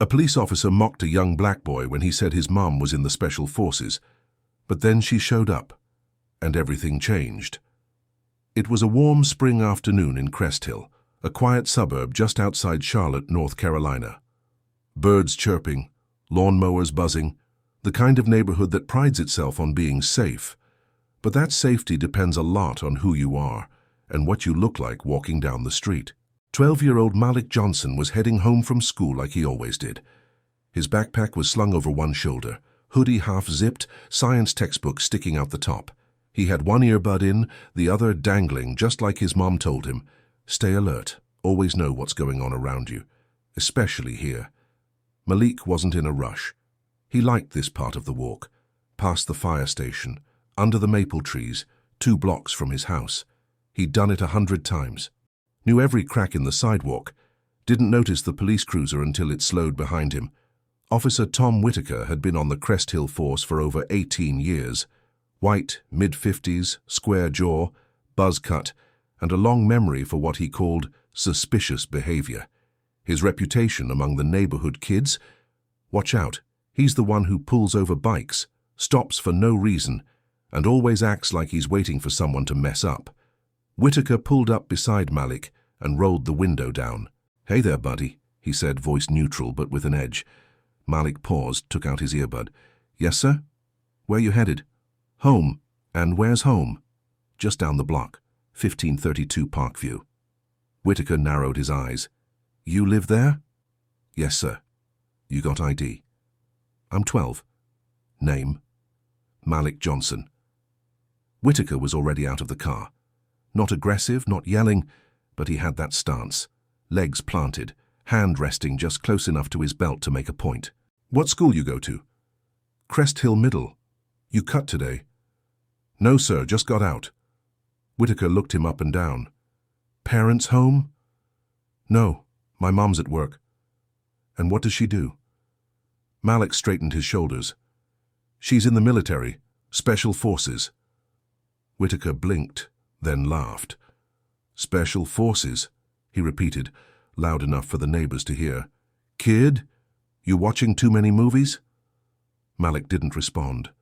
A police officer mocked a young black boy when he said his mom was in the special forces. But then she showed up, and everything changed. It was a warm spring afternoon in Crest Hill, a quiet suburb just outside Charlotte, North Carolina. Birds chirping, lawnmowers buzzing, the kind of neighborhood that prides itself on being safe. But that safety depends a lot on who you are and what you look like walking down the street. 12-year-old Malik Johnson was heading home from school like he always did. His backpack was slung over one shoulder, hoodie half-zipped, science textbook sticking out the top. He had one earbud in, the other dangling, just like his mom told him. Stay alert, always know what's going on around you, especially here. Malik wasn't in a rush. He liked this part of the walk, past the fire station, under the maple trees, 2 blocks from his house. He'd done it 100 times. Knew every crack in the sidewalk. Didn't notice the police cruiser until it slowed behind him. Officer Tom Whitaker had been on the Crest Hill force for over 18 years. White, mid-50s, square jaw, buzz cut, and a long memory for what he called suspicious behavior. His reputation among the neighborhood kids? Watch out, he's the one who pulls over bikes, stops for no reason, and always acts like he's waiting for someone to mess up. Whitaker pulled up beside Malik and rolled the window down. "Hey there, buddy," he said, voice neutral but with an edge. Malik paused, took out his earbud. "Yes, sir? Where you headed?" "Home. And where's home?" "Just down the block, 1532 Parkview." Whitaker narrowed his eyes. "You live there?" "Yes, sir." "You got ID?" "I'm 12. "Name?" "Malik Johnson." Whitaker was already out of the car. Not aggressive, not yelling, but he had that stance. Legs planted, hand resting just close enough to his belt to make a point. "What school you go to?" "Crest Hill Middle." "You cut today?" "No, sir, just got out." Whitaker looked him up and down. "Parents home?" "No, my mom's at work." "And what does she do?" Malik straightened his shoulders. "She's in the military, special forces." Whitaker blinked, then laughed. "Special forces," he repeated, loud enough for the neighbors to hear. "Kid, you watching too many movies?" Malik didn't respond,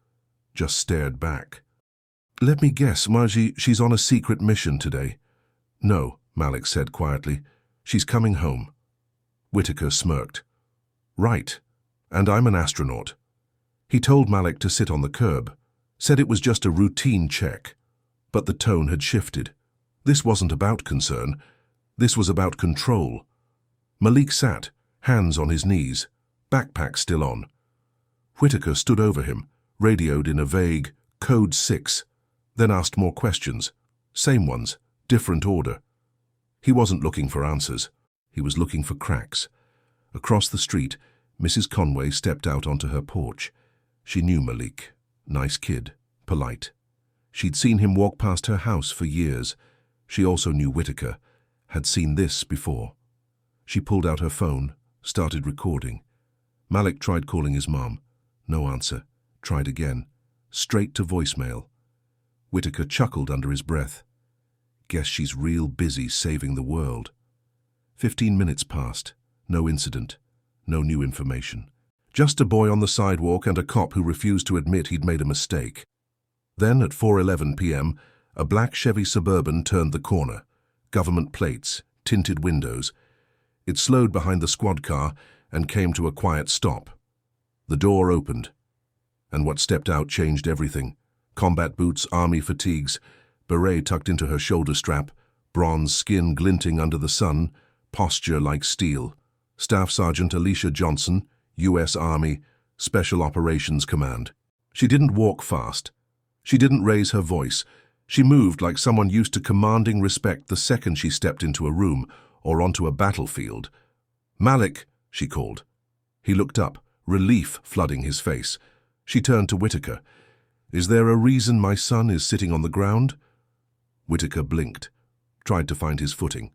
just stared back. "Let me guess, Margie, she's on a secret mission today." "No," Malik said quietly. "She's coming home." Whitaker smirked. "Right, and I'm an astronaut." He told Malik to sit on the curb, said it was just a routine check. But the tone had shifted. This wasn't about concern. This was about control. Malik sat, hands on his knees, backpack still on. Whitaker stood over him, radioed in a vague, Code 6, then asked more questions. Same ones, different order. He wasn't looking for answers. He was looking for cracks. Across the street, Mrs. Conway stepped out onto her porch. She knew Malik. Nice kid, polite. She'd seen him walk past her house for years. She also knew Whitaker, had seen this before. She pulled out her phone, started recording. Malik tried calling his mom. No answer. Tried again. Straight to voicemail. Whitaker chuckled under his breath. Guess she's real busy saving the world. 15 minutes passed. No incident. No new information. Just a boy on the sidewalk and a cop who refused to admit he'd made a mistake. Then, at 4:11 p.m., a black Chevy Suburban turned the corner. Government plates, tinted windows. It slowed behind the squad car and came to a quiet stop. The door opened, and what stepped out changed everything. Combat boots, army fatigues, beret tucked into her shoulder strap, bronze skin glinting under the sun, posture like steel. Staff Sergeant Alicia Johnson, U.S. Army, Special Operations Command. She didn't walk fast. She didn't raise her voice. She moved like someone used to commanding respect the second she stepped into a room or onto a battlefield. "Malik," she called. He looked up, relief flooding his face. She turned to Whitaker. "Is there a reason my son is sitting on the ground?" Whitaker blinked, tried to find his footing.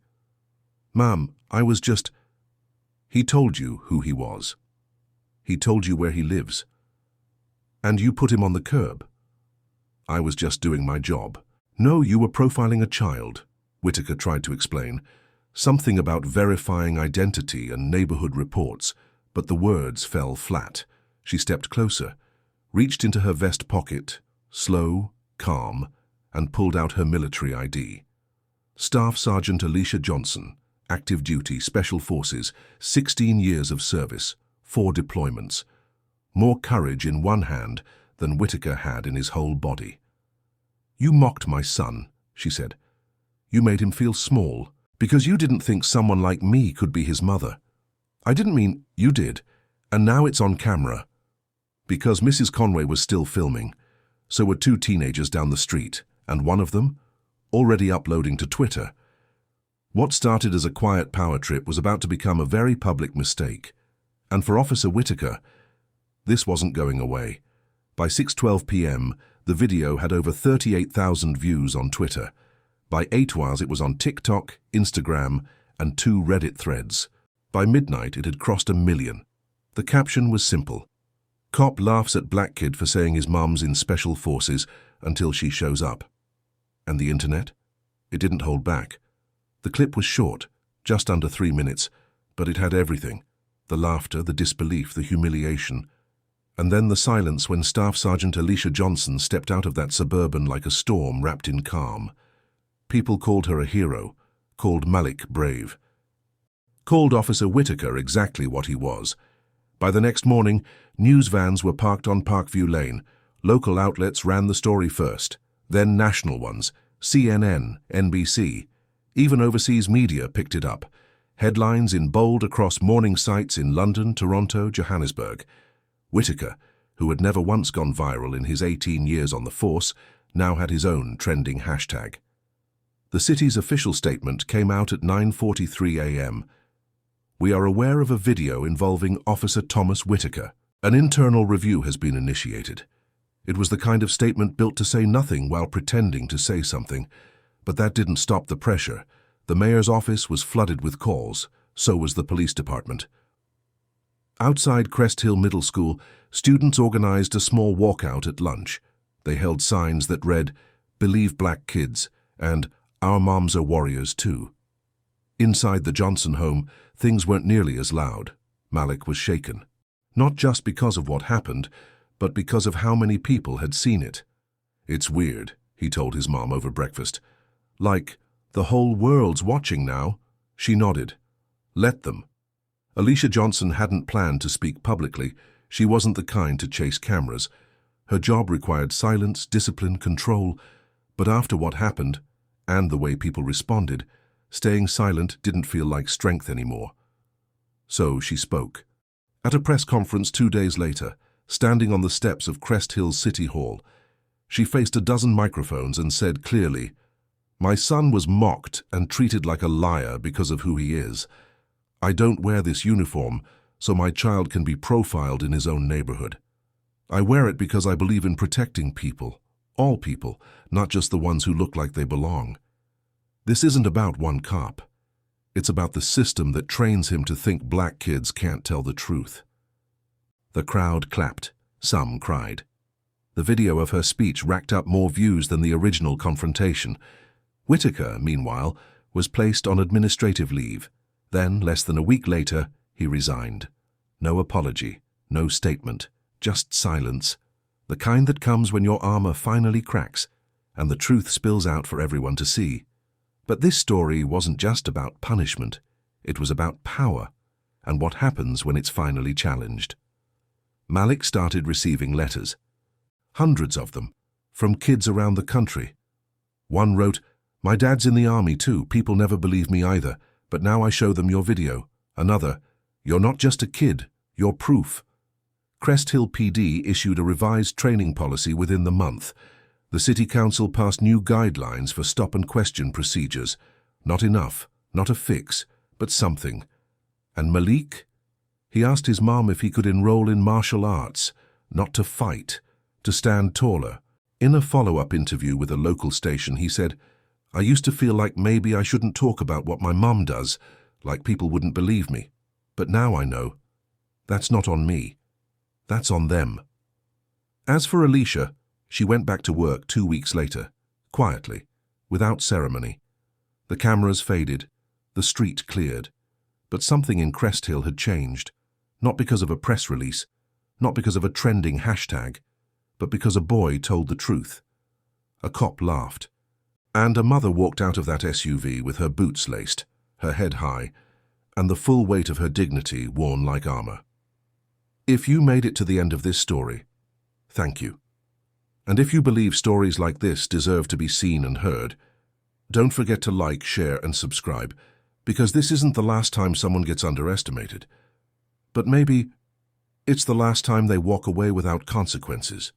"Ma'am, I was just—" "He told you who he was. He told you where he lives. And you put him on the curb." "I was just doing my job." "No, you were profiling a child," Whitaker tried to explain. "Something about verifying identity and neighborhood reports, but the words fell flat. She stepped closer, reached into her vest pocket, slow, calm, and pulled out her military ID. Staff Sergeant Alicia Johnson, active duty, Special Forces, 16 years of service, 4 deployments. More courage in one hand than Whitaker had in his whole body. "You mocked my son," she said. "You made him feel small, because you didn't think someone like me could be his mother. I didn't mean you did, and now it's on camera." Because Mrs. Conway was still filming, so were 2 teenagers down the street, and one of them, already uploading to Twitter. What started as a quiet power trip was about to become a very public mistake. And for Officer Whitaker, this wasn't going away. By 6:12 p.m., the video had over 38,000 views on Twitter. By 8 hours, it was on TikTok, Instagram, and 2 Reddit threads. By midnight, it had crossed 1 million. The caption was simple. "Cop laughs at black kid for saying his mum's in Special Forces until she shows up." And the internet? It didn't hold back. The clip was short, just under 3 minutes, but it had everything. The laughter, the disbelief, the humiliation. And then the silence when Staff Sergeant Alicia Johnson stepped out of that Suburban like a storm wrapped in calm. People called her a hero, called Malik brave. Called Officer Whitaker exactly what he was. By the next morning, news vans were parked on Parkview Lane. Local outlets ran the story first, then national ones, CNN, NBC. Even overseas media picked it up. Headlines in bold across morning sites in London, Toronto, Johannesburg. Whitaker, who had never once gone viral in his 18 years on the force, now had his own trending hashtag. The city's official statement came out at 9:43 a.m. "We are aware of a video involving Officer Thomas Whitaker. An internal review has been initiated." It was the kind of statement built to say nothing while pretending to say something. But that didn't stop the pressure. The mayor's office was flooded with calls. So was the police department. Outside Crest Hill Middle School, students organized a small walkout at lunch. They held signs that read, "Believe black kids," and "Our moms are warriors too." Inside the Johnson home, things weren't nearly as loud. Malik was shaken. Not just because of what happened, but because of how many people had seen it. "It's weird," he told his mom over breakfast. "Like, the whole world's watching now." She nodded. "Let them." Alicia Johnson hadn't planned to speak publicly. She wasn't the kind to chase cameras. Her job required silence, discipline, control. But after what happened, and the way people responded, staying silent didn't feel like strength anymore. So she spoke. At a press conference 2 days later, standing on the steps of Crest Hill City Hall, she faced a dozen microphones and said clearly, "My son was mocked and treated like a liar because of who he is. I don't wear this uniform so my child can be profiled in his own neighborhood. I wear it because I believe in protecting people, all people, not just the ones who look like they belong. This isn't about one cop. It's about the system that trains him to think black kids can't tell the truth." The crowd clapped. Some cried. The video of her speech racked up more views than the original confrontation. Whitaker, meanwhile, was placed on administrative leave. Then, less than a week later, he resigned. No apology, no statement, just silence. The kind that comes when your armor finally cracks and the truth spills out for everyone to see. But this story wasn't just about punishment. It was about power and what happens when it's finally challenged. Malik started receiving letters. Hundreds of them, from kids around the country. One wrote, "My dad's in the army too, people never believe me either, but now I show them your video." Another, "You're not just a kid, you're proof." Crest Hill PD issued a revised training policy within the month. The City Council passed new guidelines for stop-and-question procedures. Not enough, not a fix, but something. And Malik? He asked his mom if he could enroll in martial arts, not to fight, to stand taller. In a follow-up interview with a local station, he said, "I used to feel like maybe I shouldn't talk about what my mom does, like people wouldn't believe me. But now I know. That's not on me. That's on them." As for Alicia, she went back to work 2 weeks later, quietly, without ceremony. The cameras faded, the street cleared. But something in Crest Hill had changed. Not because of a press release, not because of a trending hashtag, but because a boy told the truth. A cop laughed, and a mother walked out of that SUV with her boots laced, her head high, and the full weight of her dignity worn like armor. If you made it to the end of this story, thank you. And if you believe stories like this deserve to be seen and heard, don't forget to like, share, and subscribe, because this isn't the last time someone gets underestimated. But maybe it's the last time they walk away without consequences.